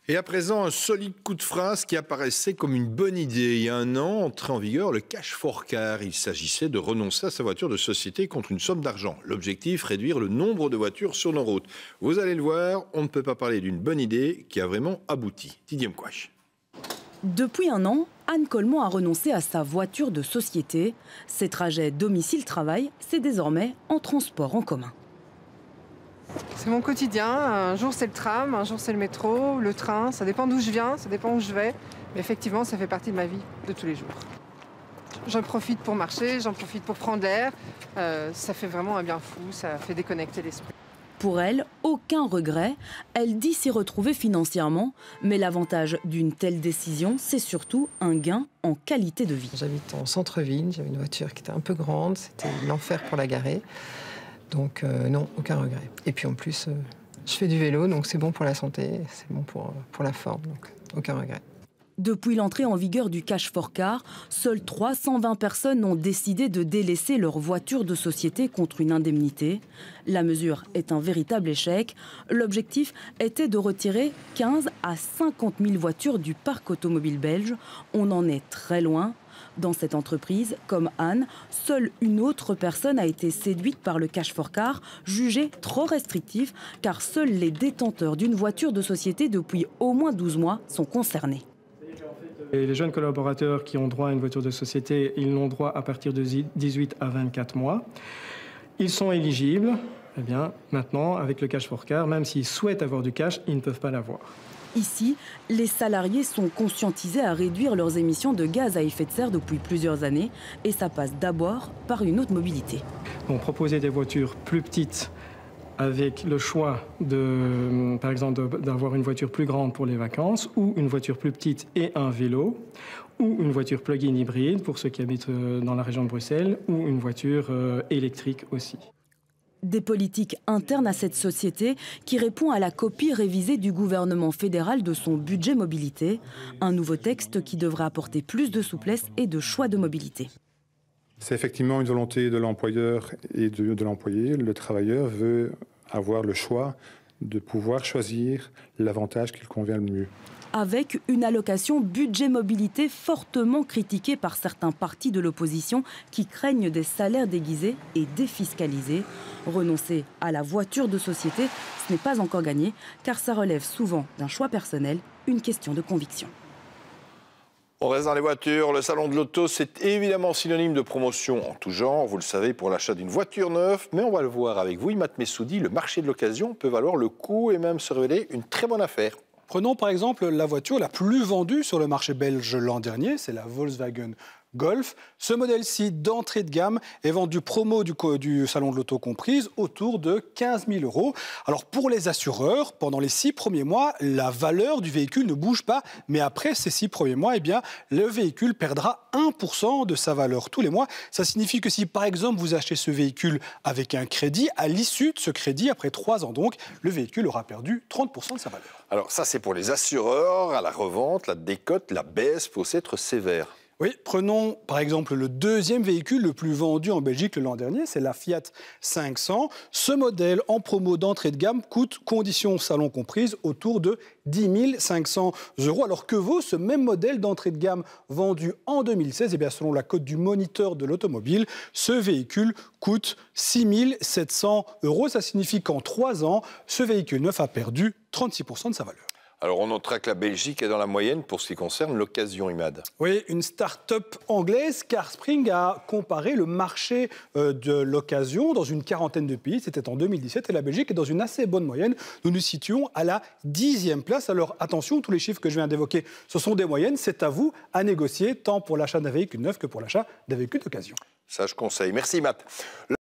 Et à présent, un solide coup de phrase qui apparaissait comme une bonne idée. Il y a un an, entrait en vigueur le cash for car. Il s'agissait de renoncer à sa voiture de société contre une somme d'argent. L'objectif, réduire le nombre de voitures sur nos routes. Vous allez le voir, on ne peut pas parler d'une bonne idée qui a vraiment abouti. Didier Mkwash. Depuis un an, Anne Colmont a renoncé à sa voiture de société. Ses trajets domicile-travail, c'est désormais en transport en commun. C'est mon quotidien. Un jour c'est le tram, un jour c'est le métro, le train. Ça dépend d'où je viens, ça dépend où je vais. Mais effectivement, ça fait partie de ma vie de tous les jours. J'en profite pour marcher, j'en profite pour prendre l'air. Ça fait vraiment un bien fou, ça fait déconnecter l'esprit. Pour elle, aucun regret. Elle dit s'y retrouver financièrement. Mais l'avantage d'une telle décision, c'est surtout un gain en qualité de vie. J'habite en centre-ville, j'avais une voiture qui était un peu grande, c'était l'enfer pour la garer. Donc non, aucun regret. Et puis en plus, je fais du vélo, donc c'est bon pour la santé, c'est bon pour la forme, donc aucun regret. Depuis l'entrée en vigueur du cash for car, seules 320 personnes ont décidé de délaisser leur voiture de société contre une indemnité. La mesure est un véritable échec. L'objectif était de retirer 15 à 50 000 voitures du parc automobile belge. On en est très loin. Dans cette entreprise, comme Anne, seule une autre personne a été séduite par le cash for car, jugé trop restrictif, car seuls les détenteurs d'une voiture de société depuis au moins 12 mois sont concernés. Et les jeunes collaborateurs qui ont droit à une voiture de société, ils l'ont droit à partir de 18 à 24 mois. Ils sont éligibles. Eh bien, maintenant, avec le cash for car, même s'ils souhaitent avoir du cash, ils ne peuvent pas l'avoir. Ici, les salariés sont conscientisés à réduire leurs émissions de gaz à effet de serre depuis plusieurs années. Et ça passe d'abord par une haute mobilité. Donc, proposer des voitures plus petites avec le choix, par exemple, d'avoir une voiture plus grande pour les vacances ou une voiture plus petite et un vélo ou une voiture plug-in hybride pour ceux qui habitent dans la région de Bruxelles ou une voiture électrique aussi. Des politiques internes à cette société qui répond à la copie révisée du gouvernement fédéral de son budget mobilité. Un nouveau texte qui devrait apporter plus de souplesse et de choix de mobilité. C'est effectivement une volonté de l'employeur et de l'employé. Le travailleur veut avoir le choix de pouvoir choisir l'avantage qui lui convient le mieux. Avec une allocation budget mobilité fortement critiquée par certains partis de l'opposition qui craignent des salaires déguisés et défiscalisés. Renoncer à la voiture de société, ce n'est pas encore gagné, car ça relève souvent d'un choix personnel, une question de conviction. On reste dans les voitures. Le salon de l'auto, c'est évidemment synonyme de promotion en tout genre. Vous le savez, pour l'achat d'une voiture neuve. Mais on va le voir avec vous, Imad Messoudi. Le marché de l'occasion peut valoir le coup et même se révéler une très bonne affaire. Prenons par exemple la voiture la plus vendue sur le marché belge l'an dernier, c'est la Volkswagen Golf. Ce modèle-ci d'entrée de gamme est vendu promo du salon de l'auto comprise autour de 15 000 €. Alors pour les assureurs, pendant les 6 premiers mois, la valeur du véhicule ne bouge pas. Mais après ces 6 premiers mois, eh bien, le véhicule perdra 1% de sa valeur tous les mois. Ça signifie que si par exemple vous achetez ce véhicule avec un crédit, à l'issue de ce crédit, après 3 ans donc, le véhicule aura perdu 30% de sa valeur. Alors ça, c'est pour les assureurs. À la revente, la décote, la baisse peut aussi être sévère. Oui, prenons par exemple le deuxième véhicule le plus vendu en Belgique l'an dernier, c'est la Fiat 500. Ce modèle en promo d'entrée de gamme coûte, conditions salon comprises, autour de 10 500 €. Alors que vaut ce même modèle d'entrée de gamme vendu en 2016 ? Eh bien, selon la cote du Moniteur de l'automobile, ce véhicule coûte 6 700 €. Ça signifie qu'en 3 ans, ce véhicule neuf a perdu 36% de sa valeur. Alors, on notera que la Belgique est dans la moyenne pour ce qui concerne l'occasion, Imad. Oui, une start-up anglaise, Carspring, a comparé le marché de l'occasion dans une quarantaine de pays. C'était en 2017 et la Belgique est dans une assez bonne moyenne. Nous nous situons à la 10e place. Alors attention, tous les chiffres que je viens d'évoquer, ce sont des moyennes. C'est à vous à négocier, tant pour l'achat d'un véhicule neuf que pour l'achat d'un véhicule d'occasion. Ça, je conseille. Merci, Imad.